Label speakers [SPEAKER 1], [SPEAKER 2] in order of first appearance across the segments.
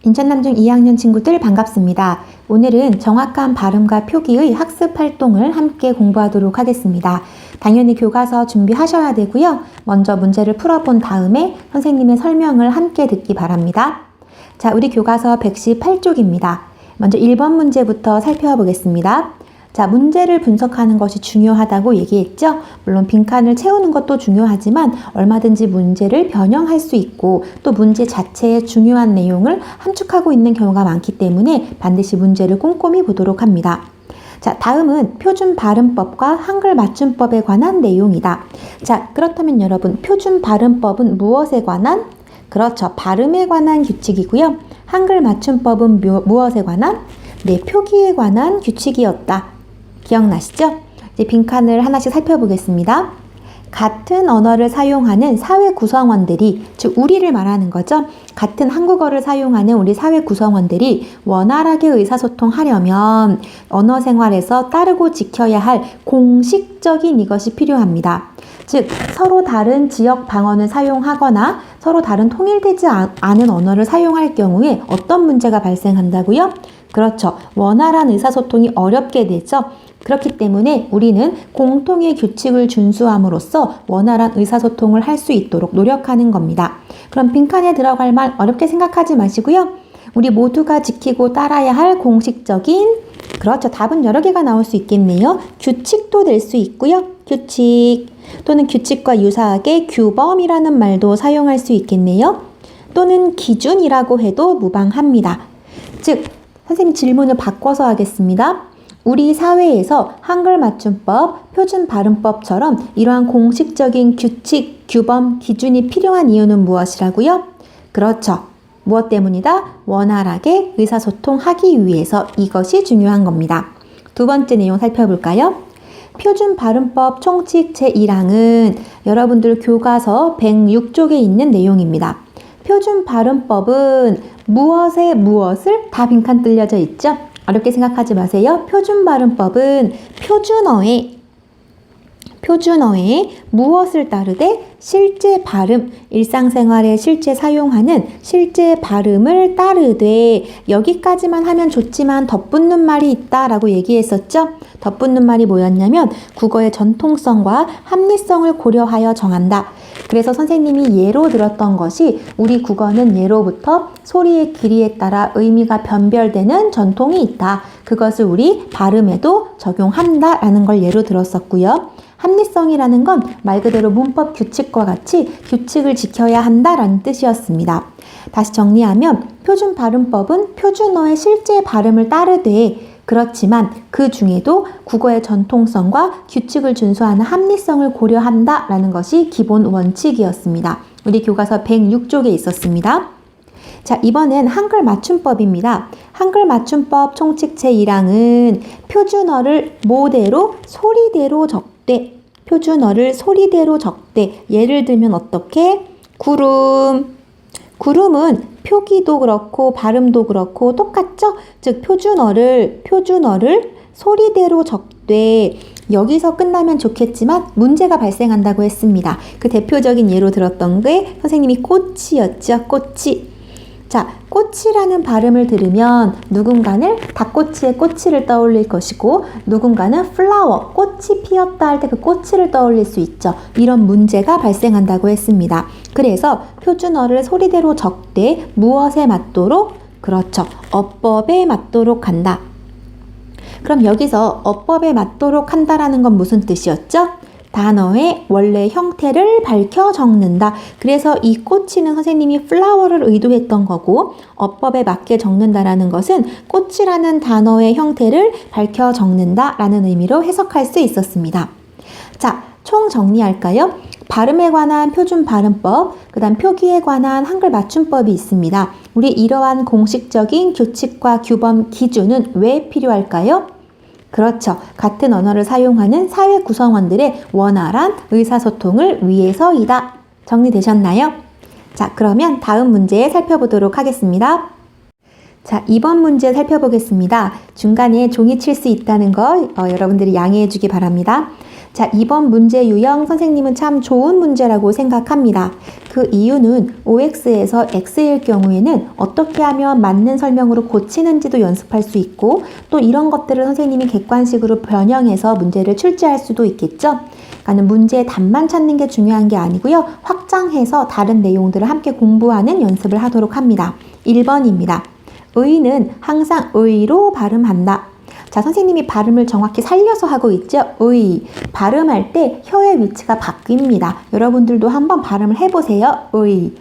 [SPEAKER 1] 인천남중 2학년 친구들 반갑습니다. 오늘은 정확한 발음과 표기의 학습 활동을 함께 공부하도록 하겠습니다. 당연히 교과서 준비하셔야 되고요. 먼저 문제를 풀어본 다음에 선생님의 설명을 함께 듣기 바랍니다. 자, 우리 교과서 118쪽입니다. 먼저 1번 문제부터 살펴보겠습니다. 자, 문제를 분석하는 것이 중요하다고 얘기했죠? 물론 빈칸을 채우는 것도 중요하지만 얼마든지 문제를 변형할 수 있고 또 문제 자체의 중요한 내용을 함축하고 있는 경우가 많기 때문에 반드시 문제를 꼼꼼히 보도록 합니다. 자, 다음은 표준 발음법과 한글 맞춤법에 관한 내용이다. 자, 그렇다면 여러분, 표준 발음법은 무엇에 관한? 그렇죠. 발음에 관한 규칙이고요. 한글 맞춤법은 무엇에 관한? 네, 표기에 관한 규칙이었다. 기억나시죠? 이제 빈칸을 하나씩 살펴보겠습니다. 같은 언어를 사용하는 사회 구성원들이, 즉 우리를 말하는 거죠. 같은 한국어를 사용하는 우리 사회 구성원들이 원활하게 의사소통하려면 언어 생활에서 따르고 지켜야 할 공식적인 이것이 필요합니다. 즉 서로 다른 지역 방언을 사용하거나 서로 다른 통일되지 않은 언어를 사용할 경우에 어떤 문제가 발생한다고요? 그렇죠. 원활한 의사소통이 어렵게 되죠. 그렇기 때문에 우리는 공통의 규칙을 준수함으로써 원활한 의사소통을 할 수 있도록 노력하는 겁니다. 그럼 빈칸에 들어갈 말 어렵게 생각하지 마시고요. 우리 모두가 지키고 따라야 할 공식적인, 그렇죠. 답은 여러 개가 나올 수 있겠네요. 규칙도 될 수 있고요. 규칙 또는 규칙과 유사하게 규범이라는 말도 사용할 수 있겠네요. 또는 기준이라고 해도 무방합니다. 즉 선생님 질문을 바꿔서 하겠습니다. 우리 사회에서 한글 맞춤법, 표준 발음법처럼 이러한 공식적인 규칙, 규범, 기준이 필요한 이유는 무엇이라고요? 그렇죠. 무엇 때문이다? 원활하게 의사소통하기 위해서 이것이 중요한 겁니다. 두 번째 내용 살펴볼까요? 표준 발음법 총칙 제1항은 여러분들 교과서 106쪽에 있는 내용입니다. 표준 발음법은 무엇에 무엇을 다 빈칸 뚫려져 있죠? 어렵게 생각하지 마세요. 표준 발음법은 표준어에 무엇을 따르되 실제 발음, 일상생활에 실제 사용하는 실제 발음을 따르되 여기까지만 하면 좋지만 덧붙는 말이 있다라고 얘기했었죠. 덧붙는 말이 뭐였냐면 국어의 전통성과 합리성을 고려하여 정한다. 그래서 선생님이 예로 들었던 것이 우리 국어는 예로부터 소리의 길이에 따라 의미가 변별되는 전통이 있다. 그것을 우리 발음에도 적용한다라는 걸 예로 들었었고요. 합리성이라는 건 말 그대로 문법 규칙과 같이 규칙을 지켜야 한다라는 뜻이었습니다. 다시 정리하면 표준 발음법은 표준어의 실제 발음을 따르되 그렇지만 그 중에도 국어의 전통성과 규칙을 준수하는 합리성을 고려한다라는 것이 기본 원칙이었습니다. 우리 교과서 106쪽에 있었습니다. 자, 이번엔 한글 맞춤법입니다. 한글 맞춤법 총칙 제1항은 표준어를 모대로 소리대로 적되, 표준어를 소리대로 적되, 예를 들면 어떻게? 구름은 표기도 그렇고 발음도 그렇고 똑같죠? 즉 표준어를 소리대로 적되, 여기서 끝나면 좋겠지만 문제가 발생한다고 했습니다. 그 대표적인 예로 들었던 게 선생님이 꽃이었죠. 꽃이. 자, 꽃이라는 발음을 들으면 누군가는 닭꼬치의 꼬치를 떠올릴 것이고 누군가는 플라워, 꽃이 피었다 할 때 그 꼬치를 떠올릴 수 있죠. 이런 문제가 발생한다고 했습니다. 그래서 표준어를 소리대로 적되 무엇에 맞도록? 그렇죠. 어법에 맞도록 한다. 그럼 여기서 어법에 맞도록 한다라는 건 무슨 뜻이었죠? 단어의 원래 형태를 밝혀 적는다. 그래서 이 꽃이는 선생님이 플라워를 의도했던 거고 어법에 맞게 적는다라는 것은 꽃이라는 단어의 형태를 밝혀 적는다라는 의미로 해석할 수 있었습니다. 자, 총 정리할까요? 발음에 관한 표준 발음법, 그 다음 표기에 관한 한글 맞춤법이 있습니다. 우리 이러한 공식적인 규칙과 규범, 기준은 왜 필요할까요? 그렇죠. 같은 언어를 사용하는 사회 구성원들의 원활한 의사소통을 위해서이다. 정리되셨나요? 자, 그러면 다음 문제 살펴보도록 하겠습니다. 자, 2번 문제 살펴보겠습니다. 중간에 종이 칠 수 있다는 거 여러분들이 양해해 주기 바랍니다. 자, 이번 문제 유형 선생님은 참 좋은 문제라고 생각합니다. 그 이유는 OX에서 X일 경우에는 어떻게 하면 맞는 설명으로 고치는지도 연습할 수 있고 또 이런 것들을 선생님이 객관식으로 변형해서 문제를 출제할 수도 있겠죠. 그러니까 문제의 답만 찾는 게 중요한 게 아니고요. 확장해서 다른 내용들을 함께 공부하는 연습을 하도록 합니다. 1번입니다. 의는 항상 의로 발음한다. 자, 선생님이 발음을 정확히 살려서 하고 있죠. 의. 발음할 때 혀의 위치가 바뀝니다. 여러분들도 한번 발음을 해보세요. 의.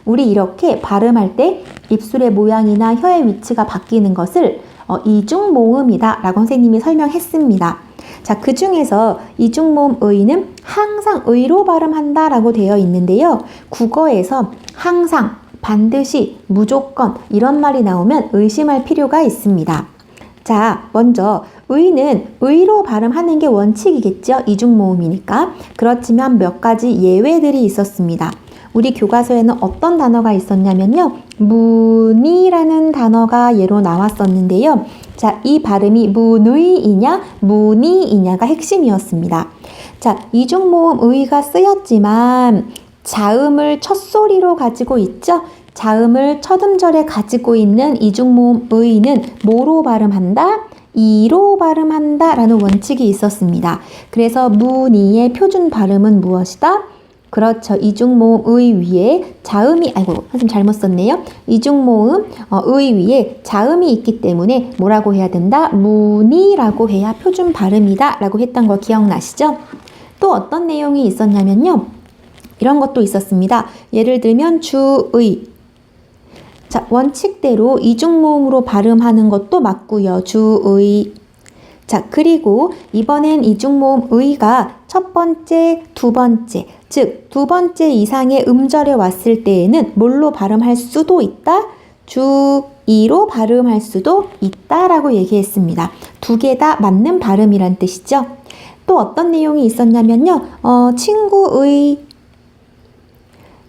[SPEAKER 1] 우리 이렇게 발음할 때 입술의 모양이나 혀의 위치가 바뀌는 것을 이중모음이다 라고 선생님이 설명했습니다. 자, 그 중에서 이중모음 의는 항상 의로 발음한다 라고 되어 있는데요. 국어에서 항상, 반드시, 무조건 이런 말이 나오면 의심할 필요가 있습니다. 자, 먼저 의는 의로 발음하는 게 원칙이겠죠. 이중모음이니까. 그렇지만 몇 가지 예외들이 있었습니다. 우리 교과서에는 어떤 단어가 있었냐면요. 문이라는 단어가 예로 나왔었는데요. 자, 이 발음이 문의이냐 문이이냐가 핵심이었습니다. 자, 이중모음 의가 쓰였지만 자음을 첫소리로 가지고 있죠. 자음을 첫 음절에 가지고 있는 이중모음 의는 뭐로 발음한다? 이로 발음한다 라는 원칙이 있었습니다. 그래서 문이의 표준 발음은 무엇이다? 그렇죠. 이중모음 의 위에 자음이, 선생님 잘못 썼네요. 이중모음 의 위에 자음이 있기 때문에 뭐라고 해야 된다? 문이라고 해야 표준 발음이다 라고 했던 거 기억나시죠? 또 어떤 내용이 있었냐면요. 이런 것도 있었습니다. 예를 들면 주의. 자, 원칙대로 이중모음으로 발음하는 것도 맞고요. 주의. 자, 그리고 이번엔 이중모음 의가 첫 번째, 두 번째, 즉 두 번째 이상의 음절에 왔을 때에는 뭘로 발음할 수도 있다? 주의로 발음할 수도 있다라고 얘기했습니다. 두 개 다 맞는 발음이란 뜻이죠. 또 어떤 내용이 있었냐면요. 친구의.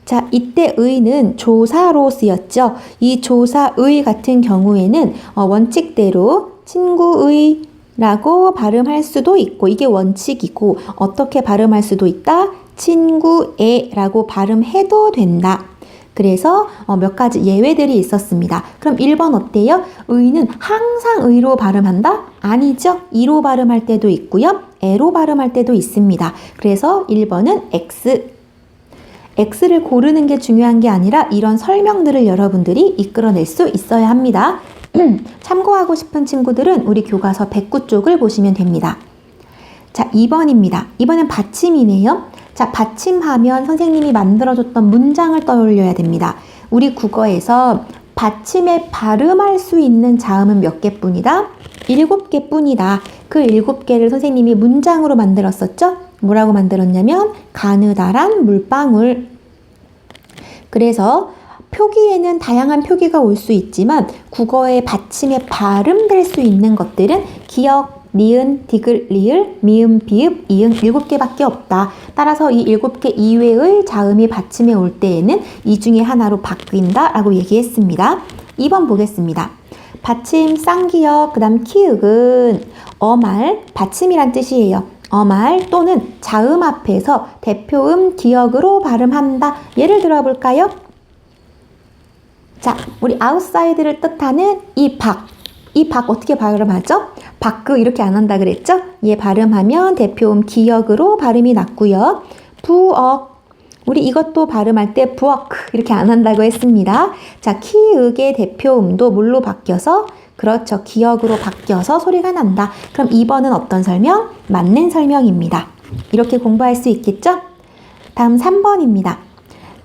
[SPEAKER 1] 자, 이때 의는 조사로 쓰였죠. 이 조사의 같은 경우에는 원칙대로 친구의 라고 발음할 수도 있고 이게 원칙이고 어떻게 발음할 수도 있다? 친구의 라고 발음해도 된다. 그래서 몇 가지 예외들이 있었습니다. 그럼 1번 어때요? 의는 항상 의로 발음한다? 아니죠. 이로 발음할 때도 있고요. 에로 발음할 때도 있습니다. 그래서 1번은 X. X를 고르는 게 중요한 게 아니라 이런 설명들을 여러분들이 이끌어낼 수 있어야 합니다. 참고하고 싶은 친구들은 우리 교과서 109쪽을 보시면 됩니다. 자, 2번입니다. 이번엔 받침이네요. 자, 받침하면 선생님이 만들어줬던 문장을 떠올려야 됩니다. 우리 국어에서 받침에 발음할 수 있는 자음은 몇 개뿐이다? 7개뿐이다. 그 7개를 선생님이 문장으로 만들었었죠? 뭐라고 만들었냐면 가느다란 물방울. 그래서 표기에는 다양한 표기가 올 수 있지만 국어의 받침에 발음될 수 있는 것들은 기역, 니은, 디귿, 리을, 미음, 비읍, 이응 7개밖에 없다. 따라서 이 7개 이외의 자음이 받침에 올 때에는 이 중에 하나로 바뀐다 라고 얘기했습니다. 2번 보겠습니다. 받침, 쌍기역, 그 다음 키읔은 어말, 받침이란 뜻이에요. 어말 또는 자음 앞에서 대표음 기역으로 발음한다. 예를 들어 볼까요? 자, 우리 아웃사이드를 뜻하는 이 박. 이 박 어떻게 발음하죠? 바크 이렇게 안 한다 그랬죠? 얘 발음하면 대표음 기역으로 발음이 났고요. 부억. 우리 이것도 발음할 때 부억 이렇게 안 한다고 했습니다. 자, 키읔의 대표음도 뭘로 바뀌어서? 그렇죠. 기역으로 바뀌어서 소리가 난다. 그럼 2번은 어떤 설명? 맞는 설명입니다. 이렇게 공부할 수 있겠죠? 다음 3번입니다.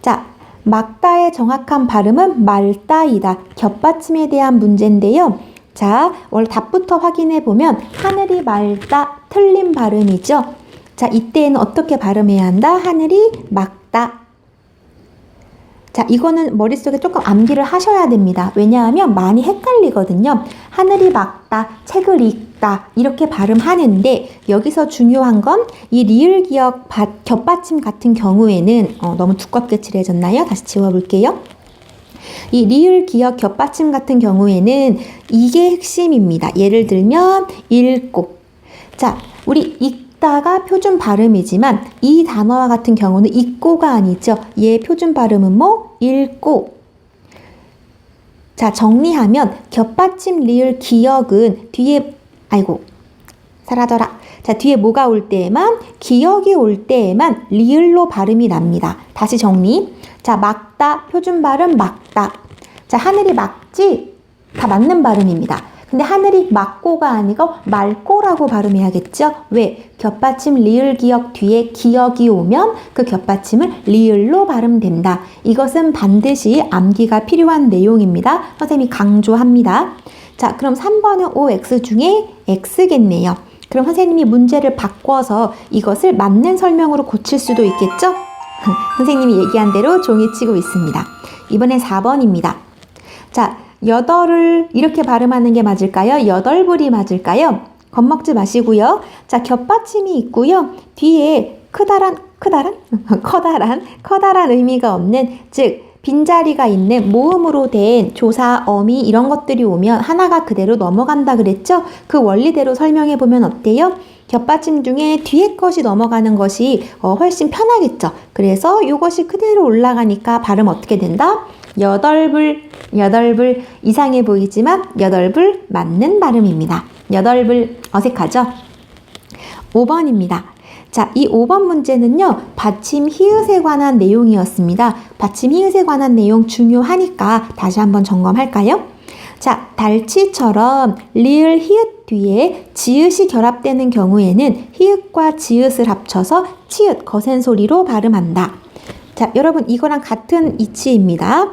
[SPEAKER 1] 자, 막다의 정확한 발음은 말다이다. 겹받침에 대한 문제인데요. 자, 원래 답부터 확인해 보면 하늘이 맑다. 틀린 발음이죠. 자, 이때는 어떻게 발음해야 한다? 하늘이 맑다. 자, 이거는 머릿속에 조금 암기를 하셔야 됩니다. 왜냐하면 많이 헷갈리거든요. 하늘이 맑다, 책을 읽다 이렇게 발음하는데 여기서 중요한 건 이 리을 기역 겹받침 같은 경우에는 너무 두껍게 칠해졌나요? 다시 지워볼게요. 이 리을 기역 겹받침 같은 경우에는 이게 핵심입니다. 예를 들면 읽고. 자, 우리 읽다가 표준 발음이지만 이 단어와 같은 경우는 읽고가 아니죠. 얘 표준 발음은 뭐? 읽고. 자, 정리하면 겹받침 리을 기역은 뒤에 사라져라. 자, 뒤에 뭐가 올 때에만, 기역이 올 때에만 리을로 발음이 납니다. 다시 정리. 자, 막다, 표준 발음 막다. 자, 하늘이 막지? 다 맞는 발음입니다. 근데 하늘이 막고가 아니고 말고라고 발음해야겠죠? 왜? 겹받침 리을 기역 뒤에 기역이 오면 그 겹받침을 리을로 발음된다. 이것은 반드시 암기가 필요한 내용입니다. 선생님이 강조합니다. 자, 그럼 3번은 OX 중에 X겠네요. 그럼 선생님이 문제를 바꿔서 이것을 맞는 설명으로 고칠 수도 있겠죠? 선생님이 얘기한 대로 종이 치고 있습니다. 이번엔 4번입니다. 자, 여덟을 이렇게 발음하는 게 맞을까요? 여덟불이 맞을까요? 겁먹지 마시고요. 자, 겹받침이 있고요. 뒤에 커다란 의미가 없는, 즉 빈자리가 있는 모음으로 된 조사, 어미 이런 것들이 오면 하나가 그대로 넘어간다 그랬죠? 그 원리대로 설명해 보면 어때요? 겹받침 중에 뒤에 것이 넘어가는 것이 훨씬 편하겠죠? 그래서 이것이 그대로 올라가니까 발음 어떻게 된다? 여덟불 이상해 보이지만 여덟불 맞는 발음입니다. 여덟불 어색하죠? 5번입니다. 자, 이 5번 문제는요, 받침 히읗에 관한 내용이었습니다. 받침 히읗에 관한 내용 중요하니까 다시 한번 점검할까요? 자, 달치처럼 리을 히읗 뒤에 지읒이 결합되는 경우에는 히읗과 지읒을 합쳐서 치읒, 거센 소리로 발음한다. 자, 여러분 이거랑 같은 이치입니다.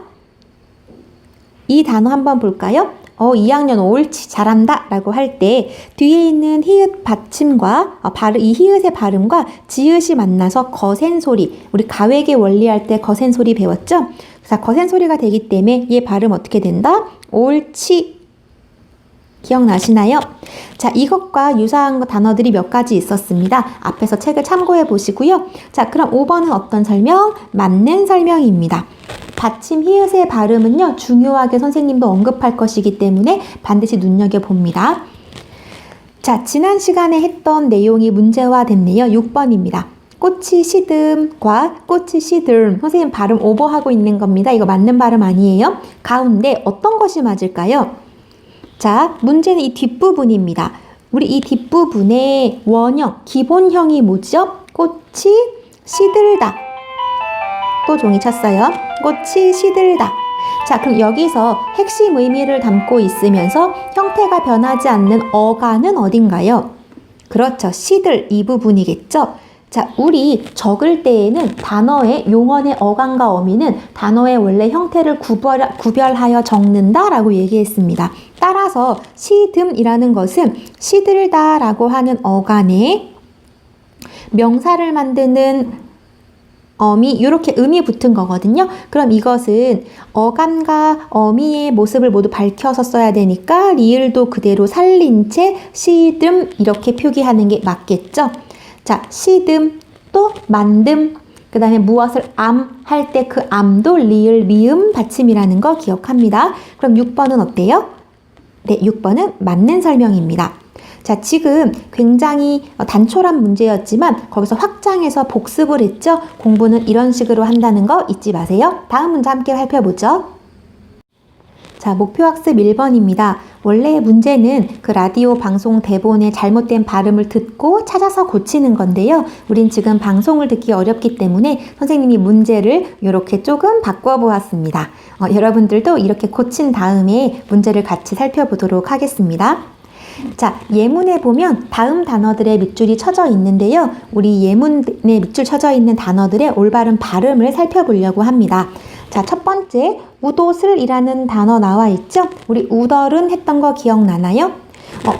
[SPEAKER 1] 이 단어 한번 볼까요? 2학년 옳지 잘한다 라고 할 때 뒤에 있는 히읗 받침과 이 히읗의 발음과 지읒이 만나서 거센 소리, 우리 가외계 원리할 때 거센 소리 배웠죠? 자, 거센 소리가 되기 때문에 얘 발음 어떻게 된다? 옳지. 기억나시나요? 자, 이것과 유사한 단어들이 몇 가지 있었습니다. 앞에서 책을 참고해 보시고요. 자, 그럼 5번은 어떤 설명? 맞는 설명입니다. 받침 히읗의 발음은요, 중요하게 선생님도 언급할 것이기 때문에 반드시 눈여겨봅니다. 자, 지난 시간에 했던 내용이 문제화됐네요. 6번입니다. 꽃이 시듬과 꽃이 시들m. 선생님 발음 오버하고 있는 겁니다. 이거 맞는 발음 아니에요. 가운데 어떤 것이 맞을까요? 자, 문제는 이 뒷부분입니다. 우리 이 뒷부분의 원형, 기본형이 뭐죠? 꽃이 시들다. 또 종이 쳤어요. 꽃이 시들다. 자, 그럼 여기서 핵심 의미를 담고 있으면서 형태가 변하지 않는 어간은 어딘가요? 그렇죠. 시들 이 부분이겠죠. 자, 우리 적을 때에는 단어의 용언의 어간과 어미는 단어의 원래 형태를 구별하여 적는다 라고 얘기했습니다. 따라서 시듬이라는 것은 시들다 라고 하는 어간에 명사를 만드는 어미, 이렇게 음이 붙은 거거든요. 그럼 이것은 어간과 어미의 모습을 모두 밝혀서 써야 되니까 리을도 그대로 살린 채 시듬 이렇게 표기하는 게 맞겠죠. 자, 시듬, 또 만듬, 그 다음에 무엇을 할 때 그 암도 리을, 미음, 받침이라는 거 기억합니다. 그럼 6번은 어때요? 네, 6번은 맞는 설명입니다. 자, 지금 굉장히 단촐한 문제였지만 거기서 확장해서 복습을 했죠? 공부는 이런 식으로 한다는 거 잊지 마세요. 다음 문제 함께 살펴보죠. 자, 목표학습 1번입니다. 원래 문제는 그 라디오 방송 대본의 잘못된 발음을 듣고 찾아서 고치는 건데요. 우린 지금 방송을 듣기 어렵기 때문에 선생님이 문제를 이렇게 조금 바꿔보았습니다. 여러분들도 이렇게 고친 다음에 문제를 같이 살펴보도록 하겠습니다. 자, 예문에 보면 다음 단어들의 밑줄이 쳐져 있는데요. 우리 예문에 밑줄 쳐져 있는 단어들의 올바른 발음을 살펴보려고 합니다. 자, 첫 번째 우도슬이라는 단어 나와 있죠? 우리 우덜은 했던 거 기억나나요?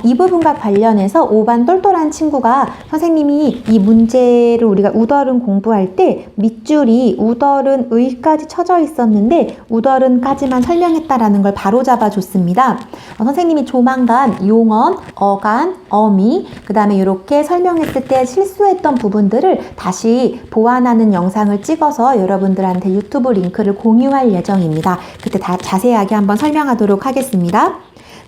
[SPEAKER 1] 이 부분과 관련해서 5반 똘똘한 친구가 선생님이 이 문제를 우리가 우덜은 공부할 때 밑줄이 우덜은 의까지 쳐져 있었는데 우덜은까지만 설명했다라는 걸 바로 잡아줬습니다. 선생님이 조만간 용언, 어간, 어미, 그 다음에 이렇게 설명했을 때 실수했던 부분들을 다시 보완하는 영상을 찍어서 여러분들한테 유튜브 링크를 공유할 예정입니다. 그때 다 자세하게 한번 설명하도록 하겠습니다.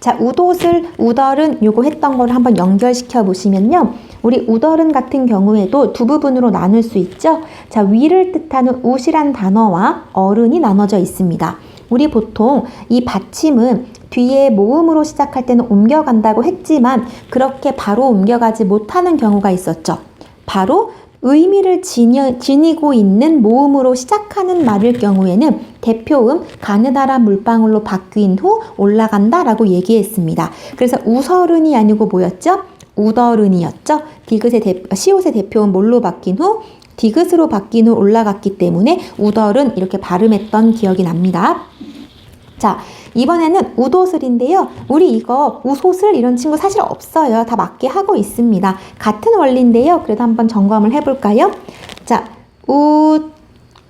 [SPEAKER 1] 자, 우도슬, 우덜은 요거 했던 걸 한번 연결시켜 보시면요. 우리 우덜은 같은 경우에도 두 부분으로 나눌 수 있죠. 자, 위를 뜻하는 웃이란 단어와 어른이 나눠져 있습니다. 우리 보통 이 받침은 뒤에 모음으로 시작할 때는 옮겨간다고 했지만 그렇게 바로 옮겨가지 못하는 경우가 있었죠. 바로 의미를 지니고 있는 모음으로 시작하는 말일 경우에는 대표음 가느다란 물방울로 바뀐 후 올라간다 라고 얘기했습니다. 그래서 우설은이 아니고 뭐였죠? 우덜은이었죠. 시옷의 대표음 뭘로 바뀐 후 디귿으로 바뀐 후 올라갔기 때문에 우덜은 이렇게 발음했던 기억이 납니다. 자, 이번에는 우도슬인데요. 우리 이거 우소슬 이런 친구 사실 없어요. 다 맞게 하고 있습니다. 같은 원리인데요. 그래도 한번 점검을 해볼까요? 자, 웃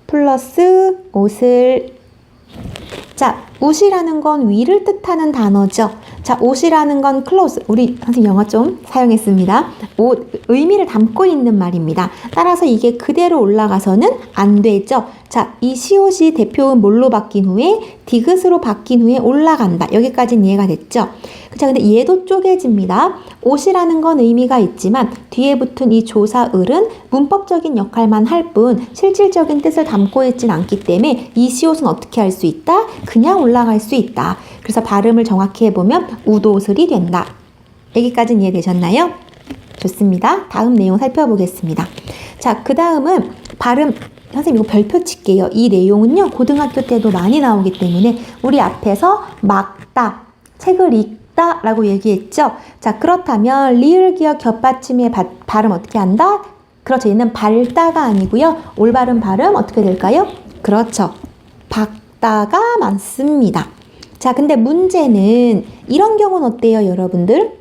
[SPEAKER 1] 플러스 옷을. 자, 웃이라는 건 위를 뜻하는 단어죠. 자, 옷이라는 건 clothes. 우리 선생님 영어 좀 사용했습니다. 옷, 의미를 담고 있는 말입니다. 따라서 이게 그대로 올라가서는 안 되죠. 자, 이 시옷이 대표음 뭘로 바뀐 후에 디귿으로 바뀐 후에 올라간다. 여기까지는 이해가 됐죠? 자, 근데 얘도 쪼개집니다. 옷이라는 건 의미가 있지만 뒤에 붙은 이 조사 을은 문법적인 역할만 할 뿐 실질적인 뜻을 담고 있진 않기 때문에 이 시옷은 어떻게 할 수 있다? 그냥 올라갈 수 있다. 그래서 발음을 정확히 해보면 우도슬이 된다. 여기까지는 이해되셨나요? 좋습니다. 다음 내용 살펴보겠습니다. 자, 그 다음은 발음. 선생님 이거 별표 칠게요. 이 내용은요 고등학교 때도 많이 나오기 때문에 우리 앞에서 막다, 책을 읽다 라고 얘기했죠. 자, 그렇다면 리을 기억 겹받침의 발음 어떻게 한다? 그렇죠. 얘는 밝다가 아니고요. 올바른 발음 어떻게 될까요? 그렇죠. 박다가 맞습니다. 자, 근데 문제는 이런 경우는 어때요, 여러분들?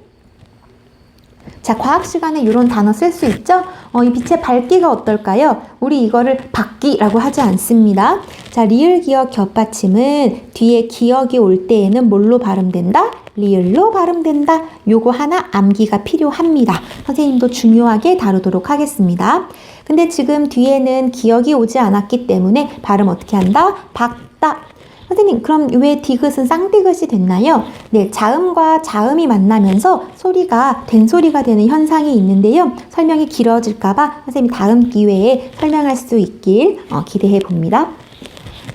[SPEAKER 1] 자, 과학 시간에 이런 단어 쓸 수 있죠? 이 빛의 밝기가 어떨까요? 우리 이거를 밝기라고 하지 않습니다. 자, 리을 기억 겹받침은 뒤에 기억이 올 때에는 뭘로 발음된다? 리을로 발음된다. 요거 하나 암기가 필요합니다. 선생님도 중요하게 다루도록 하겠습니다. 근데 지금 뒤에는 기억이 오지 않았기 때문에 발음 어떻게 한다? 박다. 선생님, 그럼 왜 디귿은 쌍디귿이 됐나요? 네, 자음과 자음이 만나면서 소리가 된소리가 되는 현상이 있는데요. 설명이 길어질까봐 선생님이 다음 기회에 설명할 수 있길 기대해 봅니다.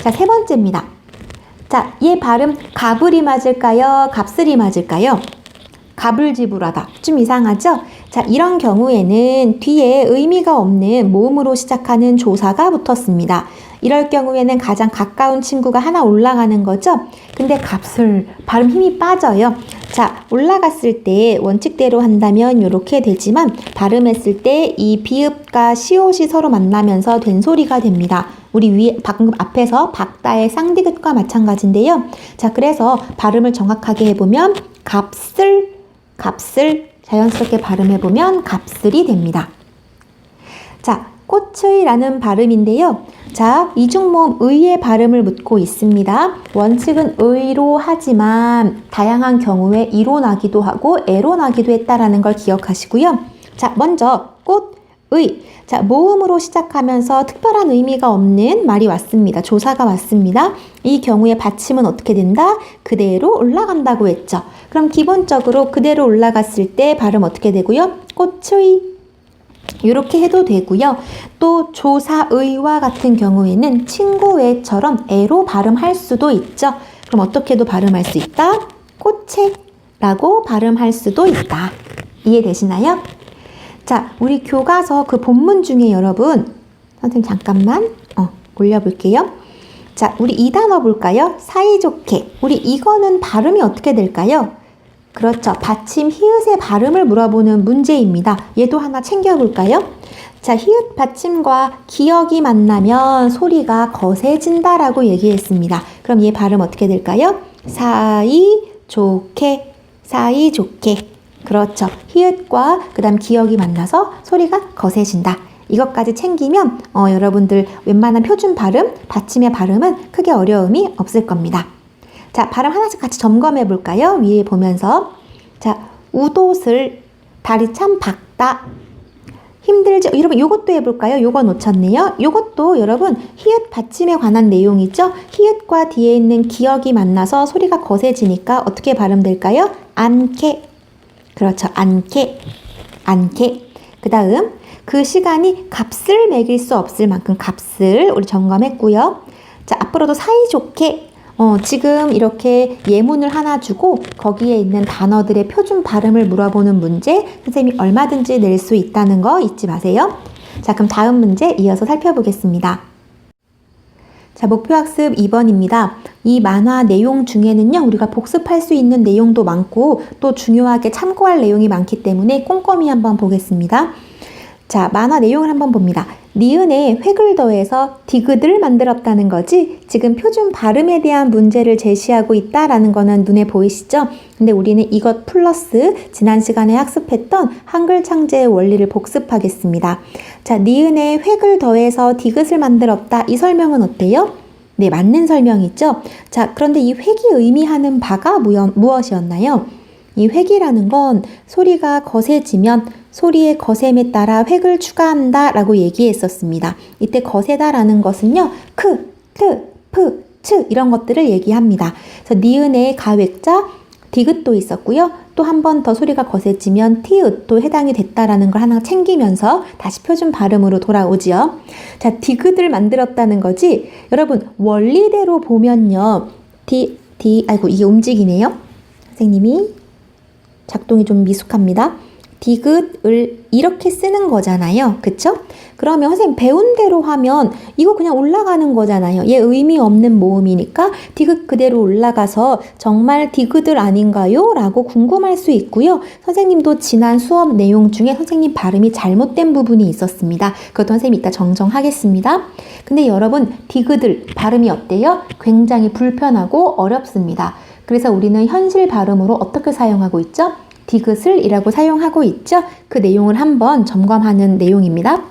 [SPEAKER 1] 자, 세 번째입니다. 자, 얘 발음 가불이 맞을까요? 갑슬이 맞을까요? 가불지불하다. 좀 이상하죠? 자, 이런 경우에는 뒤에 의미가 없는 모음으로 시작하는 조사가 붙었습니다. 이럴 경우에는 가장 가까운 친구가 하나 올라가는 거죠. 근데 갑슬 발음 힘이 빠져요. 자, 올라갔을 때 원칙대로 한다면 이렇게 되지만 발음했을 때 이 비읍과 시옷이 서로 만나면서 된 소리가 됩니다. 우리 위에 방금 앞에서 박다의 쌍디귿과 마찬가지인데요. 자, 그래서 발음을 정확하게 해보면 갑슬 자연스럽게 발음해보면 갑슬이 됩니다. 자, 꽃의라는 발음인데요. 자, 이중모음 의의 발음을 묻고 있습니다. 원칙은 의로 하지만 다양한 경우에 이로 나기도 하고 애로 나기도 했다라는 걸 기억하시고요. 자, 먼저 꽃의. 자, 모음으로 시작하면서 특별한 의미가 없는 말이 왔습니다. 조사가 왔습니다. 이 경우에 받침은 어떻게 된다? 그대로 올라간다고 했죠. 그럼 기본적으로 그대로 올라갔을 때 발음 어떻게 되고요? 꽃의. 이렇게 해도 되고요. 또 조사의와 같은 경우에는 친구애처럼 애로 발음할 수도 있죠. 그럼 어떻게도 발음할 수 있다? 꽃채라고 발음할 수도 있다. 이해되시나요? 자, 우리 교과서 그 본문 중에 여러분, 선생님 잠깐만 올려볼게요. 자, 우리 이 단어 볼까요? 사이좋게. 우리 이거는 발음이 어떻게 될까요? 그렇죠. 받침 히읗의 발음을 물어보는 문제입니다. 얘도 하나 챙겨볼까요? 자, 히읗 받침과 기억이 만나면 소리가 거세진다라고 얘기했습니다. 그럼 얘 발음 어떻게 될까요? 사이좋게, 사이좋게. 그렇죠. 히읗과 그 다음 기억이 만나서 소리가 거세진다. 이것까지 챙기면 여러분들 웬만한 표준 발음, 받침의 발음은 크게 어려움이 없을 겁니다. 자, 발음 하나씩 같이 점검해 볼까요? 위에 보면서. 자, 우도슬, 다리 참 박다. 힘들죠? 여러분, 요것도 해볼까요? 요거 놓쳤네요. 요것도 여러분, 히읗 받침에 관한 내용이죠? 히읗과 뒤에 있는 기억이 만나서 소리가 거세지니까 어떻게 발음될까요? 않게. 그렇죠. 않게. 않게. 그 다음 그 시간이 값을 매길 수 없을 만큼 값을 우리 점검했고요. 자, 앞으로도 사이좋게 지금 이렇게 예문을 하나 주고 거기에 있는 단어들의 표준 발음을 물어보는 문제 선생님이 얼마든지 낼 수 있다는 거 잊지 마세요. 자, 그럼 다음 문제 이어서 살펴보겠습니다. 자, 목표학습 2번입니다. 이 만화 내용 중에는요, 우리가 복습할 수 있는 내용도 많고 또 중요하게 참고할 내용이 많기 때문에 꼼꼼히 한번 보겠습니다. 자, 만화 내용을 한번 봅니다. 니은에 획을 더해서 디귿을 만들었다는 거지 지금 표준 발음에 대한 문제를 제시하고 있다라는 거는 눈에 보이시죠? 근데 우리는 이것 플러스 지난 시간에 학습했던 한글 창제의 원리를 복습하겠습니다. 자, 니은에 획을 더해서 디귿을 만들었다. 이 설명은 어때요? 네, 맞는 설명이죠? 자, 그런데 이 획이 의미하는 바가 무엇이었나요? 이 획이라는 건 소리가 거세지면 소리의 거셈에 따라 획을 추가한다 라고 얘기했었습니다. 이때 거세다라는 것은요, 크, 트, 프, 츠 이런 것들을 얘기합니다. 그래서 니은의 가획자, 디귿도 있었고요. 또 한 번 더 소리가 거세지면 티읕도 해당이 됐다라는 걸 하나 챙기면서 다시 표준 발음으로 돌아오지요. 자, 디귿을 만들었다는 거지. 여러분 원리대로 보면요, 아이고 이게 움직이네요. 선생님이 작동이 좀 미숙합니다. 디귿을 이렇게 쓰는 거잖아요. 그쵸? 그러면 선생님 배운 대로 하면 이거 그냥 올라가는 거잖아요. 얘 의미 없는 모음이니까 디귿 그대로 올라가서 정말 디귿을 아닌가요? 라고 궁금할 수 있고요. 선생님도 지난 수업 내용 중에 선생님 발음이 잘못된 부분이 있었습니다. 그것도 선생님이 이따 정정하겠습니다. 근데 여러분 디귿을 발음이 어때요? 굉장히 불편하고 어렵습니다. 그래서 우리는 현실 발음으로 어떻게 사용하고 있죠? 디귿을 이라고 사용하고 있죠? 그 내용을 한번 점검하는 내용입니다.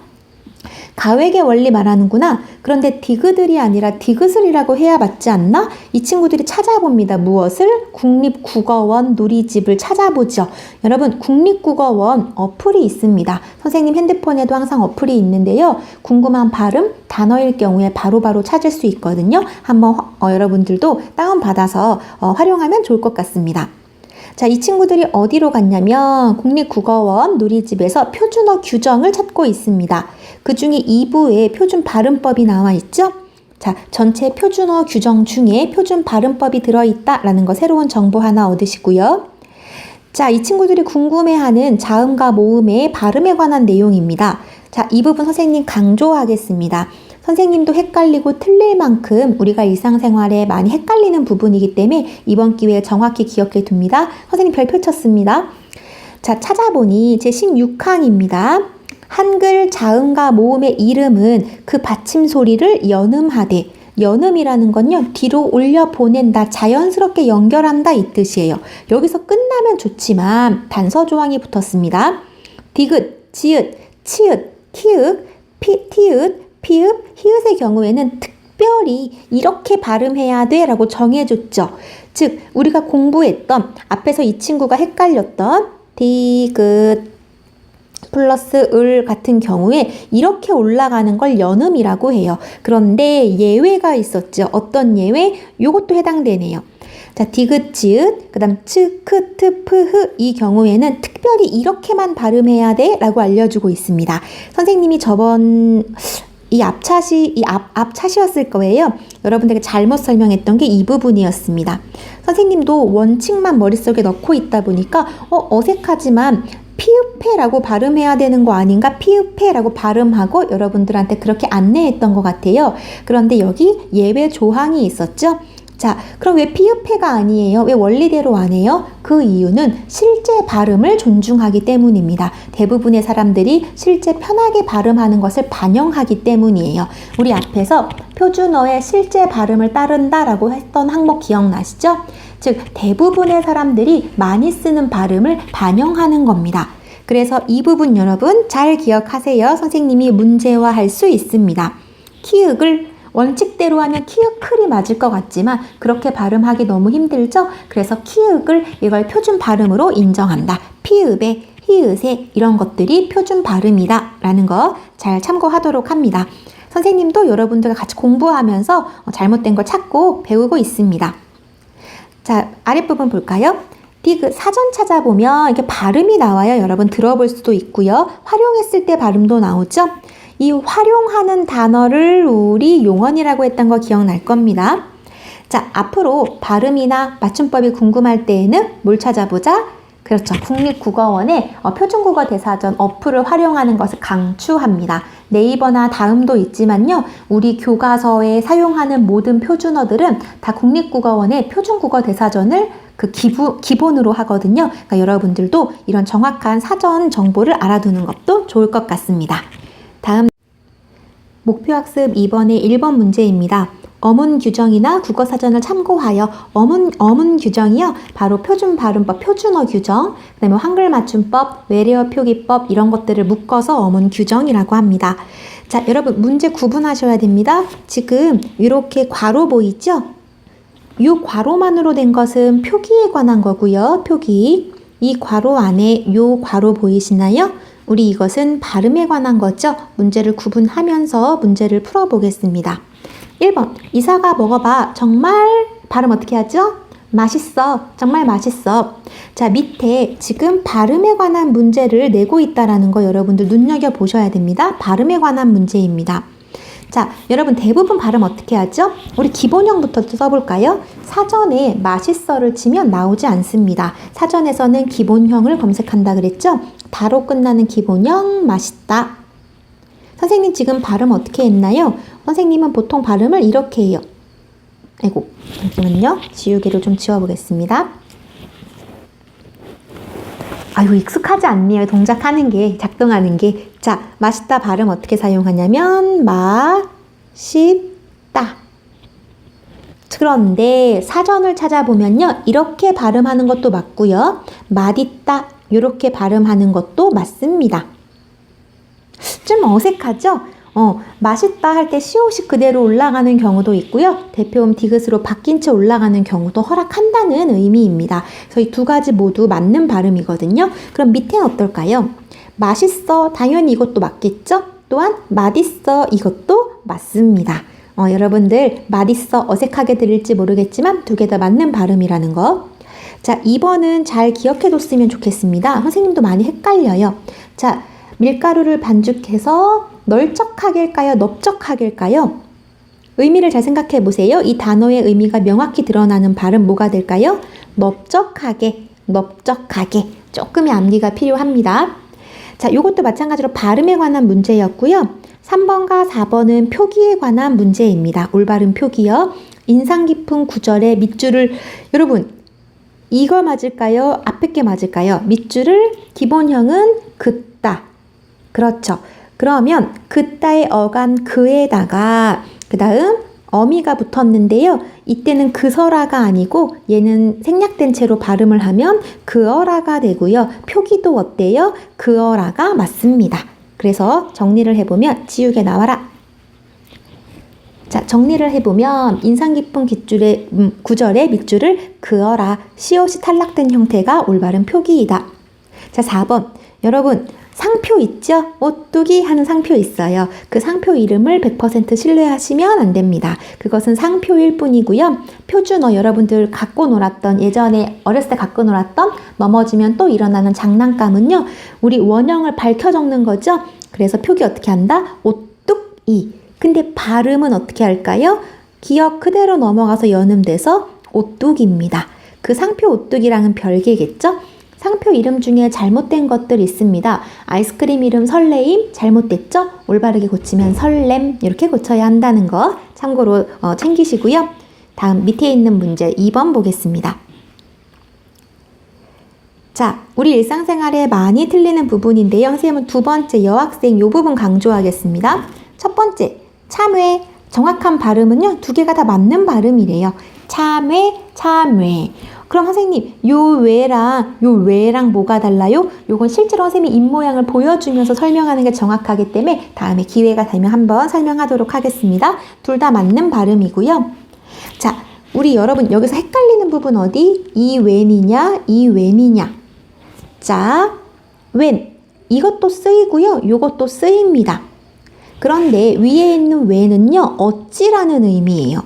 [SPEAKER 1] 가획의 원리 말하는구나. 그런데 디귿을이 아니라 디귿을이라고 해야 맞지 않나? 이 친구들이 찾아봅니다. 무엇을? 국립국어원 누리집을 찾아보죠. 여러분 국립국어원 어플이 있습니다. 선생님 핸드폰에도 항상 어플이 있는데요. 궁금한 발음, 단어일 경우에 바로바로 찾을 수 있거든요. 한번 여러분들도 다운받아서 활용하면 좋을 것 같습니다. 자, 이 친구들이 어디로 갔냐면 국립국어원 누리집에서 표준어 규정을 찾고 있습니다. 그 중에 2부에 표준 발음법이 나와 있죠? 자, 전체 표준어 규정 중에 표준 발음법이 들어있다라는 거 새로운 정보 하나 얻으시고요. 자, 이 친구들이 궁금해하는 자음과 모음의 발음에 관한 내용입니다. 자, 이 부분 선생님 강조하겠습니다. 선생님도 헷갈리고 틀릴 만큼 우리가 일상생활에 많이 헷갈리는 부분이기 때문에 이번 기회에 정확히 기억해 둡니다. 선생님 별표 쳤습니다. 자, 찾아보니 제16항입니다. 한글 자음과 모음의 이름은 그 받침 소리를 연음하되, 연음이라는 건요, 뒤로 올려 보낸다, 자연스럽게 연결한다 이 뜻이에요. 여기서 끝나면 좋지만 단서 조항이 붙었습니다. 디귿, 지읒, 치읒, 키읔, 티읒, 피읍, 히읗의 경우에는 특별히 이렇게 발음해야 돼 라고 정해줬죠. 즉 우리가 공부했던 앞에서 이 친구가 헷갈렸던 디귿 플러스 을 같은 경우에 이렇게 올라가는 걸 연음이라고 해요. 그런데 예외가 있었죠. 어떤 예외? 요것도 해당되네요. 자, 디귿, 지읒, 그 다음 츠, 크, 트, 프, 흐 이 경우에는 특별히 이렇게만 발음해야 돼 라고 알려주고 있습니다. 선생님이 저번 앞차시였을 거예요. 여러분들에게 잘못 설명했던 게 이 부분이었습니다. 선생님도 원칙만 머릿속에 넣고 있다 보니까 어색하지만 피읍해라고 발음해야 되는 거 아닌가? 피읍해라고 발음하고 여러분들한테 그렇게 안내했던 것 같아요. 그런데 여기 예외 조항이 있었죠? 자, 그럼 왜 피읍해가 아니에요? 왜 원리대로 안 해요? 그 이유는 실제 발음을 존중하기 때문입니다. 대부분의 사람들이 실제 편하게 발음하는 것을 반영하기 때문이에요. 우리 앞에서 표준어의 실제 발음을 따른다라고 했던 항목 기억나시죠? 즉, 대부분의 사람들이 많이 쓰는 발음을 반영하는 겁니다. 그래서 이 부분 여러분 잘 기억하세요. 선생님이 문제화할 수 있습니다. 키읔을 원칙대로 하면 키읔클이 맞을 것 같지만 그렇게 발음하기 너무 힘들죠? 그래서 키읔을 이걸 표준 발음으로 인정한다. 피읍에, 히읗에 이런 것들이 표준 발음이다 라는 거 잘 참고하도록 합니다. 선생님도 여러분들과 같이 공부하면서 잘못된 걸 찾고 배우고 있습니다. 자, 아랫부분 볼까요? 디귿 사전 찾아보면 이렇게 발음이 나와요. 여러분 들어볼 수도 있고요. 활용했을 때 발음도 나오죠. 이 활용하는 단어를 우리 용언이라고 했던 거 기억날 겁니다. 자, 앞으로 발음이나 맞춤법이 궁금할 때에는 뭘 찾아보자? 그렇죠. 국립국어원의 표준국어 대사전 어플을 활용하는 것을 강추합니다. 네이버나 다음도 있지만요. 우리 교과서에 사용하는 모든 표준어들은 다 국립국어원의 표준국어 대사전을 기본으로 하거든요. 그러니까 여러분들도 이런 정확한 사전 정보를 알아두는 것도 좋을 것 같습니다. 다음 목표학습 2번의 1번 문제입니다. 어문 규정이나 국어사전을 참고하여 어문 규정이요. 바로 표준 발음법, 표준어 규정, 그다음에 한글 맞춤법, 외래어 표기법 이런 것들을 묶어서 어문 규정이라고 합니다. 자, 여러분 문제 구분하셔야 됩니다. 지금 이렇게 괄호 보이죠? 이 괄호만으로 된 것은 표기에 관한 거고요. 표기. 이 괄호 안에 이 괄호 보이시나요? 우리 이것은 발음에 관한 거죠. 문제를 구분하면서 문제를 풀어보겠습니다. 1번 이사가 먹어봐. 정말 발음 어떻게 하죠? 맛있어. 정말 맛있어. 자, 밑에 지금 발음에 관한 문제를 내고 있다라는 거 여러분들 눈여겨보셔야 됩니다. 발음에 관한 문제입니다. 자, 여러분 대부분 발음 어떻게 하죠? 우리 기본형부터 써볼까요? 사전에 맛있어를 치면 나오지 않습니다. 사전에서는 기본형을 검색한다 그랬죠? 다로 끝나는 기본형 맛있다. 선생님 지금 발음 어떻게 했나요? 선생님은 보통 발음을 이렇게 해요. 아이고, 잠시만요. 지우개를 좀 지워보겠습니다. 아유, 익숙하지 않네요. 동작하는 게, 작동하는 게. 자, 맛있다 발음 어떻게 사용하냐면 맛있다. 그런데 사전을 찾아보면요. 이렇게 발음하는 것도 맞고요. 맛있다. 이렇게 발음하는 것도 맞습니다. 좀 어색하죠? 맛있다 할 때 시옷이 그대로 올라가는 경우도 있고요. 대표음 디귿으로 바뀐 채 올라가는 경우도 허락한다는 의미입니다. 그래서 이 두 가지 모두 맞는 발음이거든요. 그럼 밑에는 어떨까요? 맛있어. 당연히 이것도 맞겠죠? 또한 맛있어. 이것도 맞습니다. 여러분들 맛있어 어색하게 들릴지 모르겠지만 두 개 다 맞는 발음이라는 거. 자, 2번은 잘 기억해뒀으면 좋겠습니다. 선생님도 많이 헷갈려요. 자, 밀가루를 반죽해서 널쩍하게일까요? 넓적하게일까요? 의미를 잘 생각해 보세요. 이 단어의 의미가 명확히 드러나는 발음 뭐가 될까요? 넓적하게, 넓적하게. 조금의 암기가 필요합니다. 자, 이것도 마찬가지로 발음에 관한 문제였고요. 3번과 4번은 표기에 관한 문제입니다. 올바른 표기요. 인상 깊은 구절의 밑줄을 여러분 이거 맞을까요? 앞에 게 맞을까요? 밑줄을 기본형은 긋다. 그렇죠. 그러면 긋다의 어간 그에다가 그 다음 어미가 붙었는데요. 이때는 그서라가 아니고 얘는 생략된 채로 발음을 하면 그어라가 되고요. 표기도 어때요? 그어라가 맞습니다. 그래서 정리를 해보면 지우개 나와라. 자, 정리를 해보면 인상 깊은 구절의 밑줄을 그어라. 시옷이 탈락된 형태가 올바른 표기이다. 자, 4번. 여러분 상표 있죠? 오뚜기 하는 상표 있어요. 그 상표 이름을 100% 신뢰하시면 안 됩니다. 그것은 상표일 뿐이고요. 표준어 여러분들 갖고 놀았던 예전에 어렸을 때 갖고 놀았던 넘어지면 또 일어나는 장난감은요. 우리 원형을 밝혀 적는 거죠. 그래서 표기 어떻게 한다? 오뚜기. 근데 발음은 어떻게 할까요? 기억 그대로 넘어가서 연음돼서 오뚜기입니다. 그 상표 오뚜기랑은 별개겠죠? 상표 이름 중에 잘못된 것들 있습니다. 아이스크림 이름 설레임 잘못됐죠? 올바르게 고치면 설렘 이렇게 고쳐야 한다는 거 참고로 챙기시고요. 다음 밑에 있는 문제 2번 보겠습니다. 자, 우리 일상생활에 많이 틀리는 부분인데요. 선생님은 두 번째 여학생 이 부분 강조하겠습니다. 첫 번째 참외 정확한 발음은요. 두 개가 다 맞는 발음이래요. 참외, 참외. 그럼 선생님 요 외랑 뭐가 달라요? 요건 실제로 선생님이 입모양을 보여주면서 설명하는 게 정확하기 때문에 다음에 기회가 되면 한번 설명하도록 하겠습니다. 둘 다 맞는 발음이고요. 자, 우리 여러분 여기서 헷갈리는 부분 어디? 이웬이냐 이웬이냐. 자, 웬 이것도 쓰이고요. 요것도 쓰입니다. 그런데 위에 있는 웬은요 어찌라는 의미예요.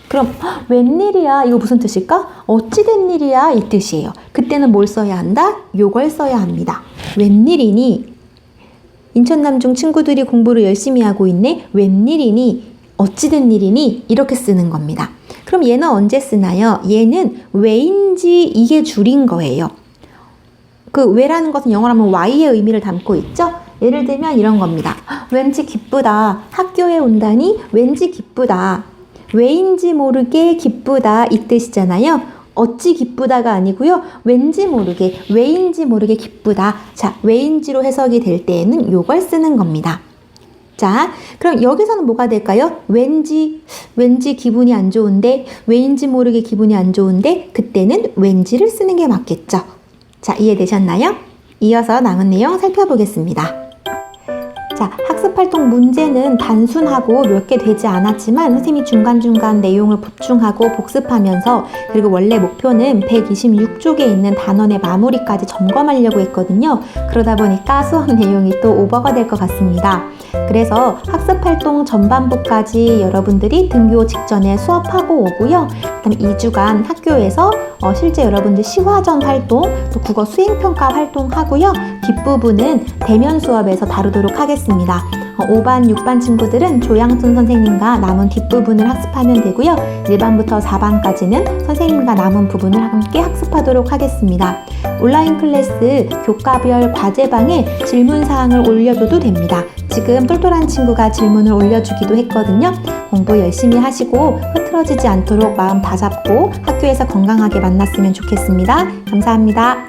[SPEAKER 1] 그럼 웬일이야 이거 무슨 뜻일까? 어찌된 일이야 이 뜻이에요. 그때는 뭘 써야 한다? 요걸 써야 합니다. 웬일이니? 인천 남중 친구들이 공부를 열심히 하고 있네. 웬일이니? 어찌된 일이니? 이렇게 쓰는 겁니다. 그럼 얘는 언제 쓰나요? 얘는 왜인지 이게 줄인 거예요. 그 왜라는 것은 영어로 하면 why의 의미를 담고 있죠? 예를 들면 이런 겁니다. 왠지 기쁘다. 학교에 온다니 왠지 기쁘다. 왜인지 모르게 기쁘다 이 뜻이잖아요. 어찌 기쁘다가 아니고요. 왠지 모르게, 왜인지 모르게 기쁘다. 자, 왜인지로 해석이 될 때에는 요걸 쓰는 겁니다. 자, 그럼 여기서는 뭐가 될까요? 왠지 기분이 안 좋은데, 왜인지 모르게 기분이 안 좋은데, 그때는 왠지를 쓰는 게 맞겠죠. 자, 이해되셨나요? 이어서 남은 내용 살펴보겠습니다. 자, 학습활동 문제는 단순하고 몇 개 되지 않았지만 선생님이 중간중간 내용을 보충하고 복습하면서 그리고 원래 목표는 126쪽에 있는 단원의 마무리까지 점검하려고 했거든요. 그러다 보니까 수업 내용이 또 오버가 될 것 같습니다. 그래서 학습활동 전반부까지 여러분들이 등교 직전에 수업하고 오고요. 그다음 2주간 학교에서 실제 여러분들 시화전 활동, 또 국어 수행평가 활동하고요. 뒷부분은 대면 수업에서 다루도록 하겠습니다. 5반, 6반 친구들은 조양순 선생님과 남은 뒷부분을 학습하면 되고요. 1반부터 4반까지는 선생님과 남은 부분을 함께 학습하도록 하겠습니다. 온라인 클래스 교과별 과제방에 질문사항을 올려줘도 됩니다. 지금 똘똘한 친구가 질문을 올려주기도 했거든요. 공부 열심히 하시고 흐트러지지 않도록 마음 다잡고 학교에서 건강하게 만났으면 좋겠습니다. 감사합니다.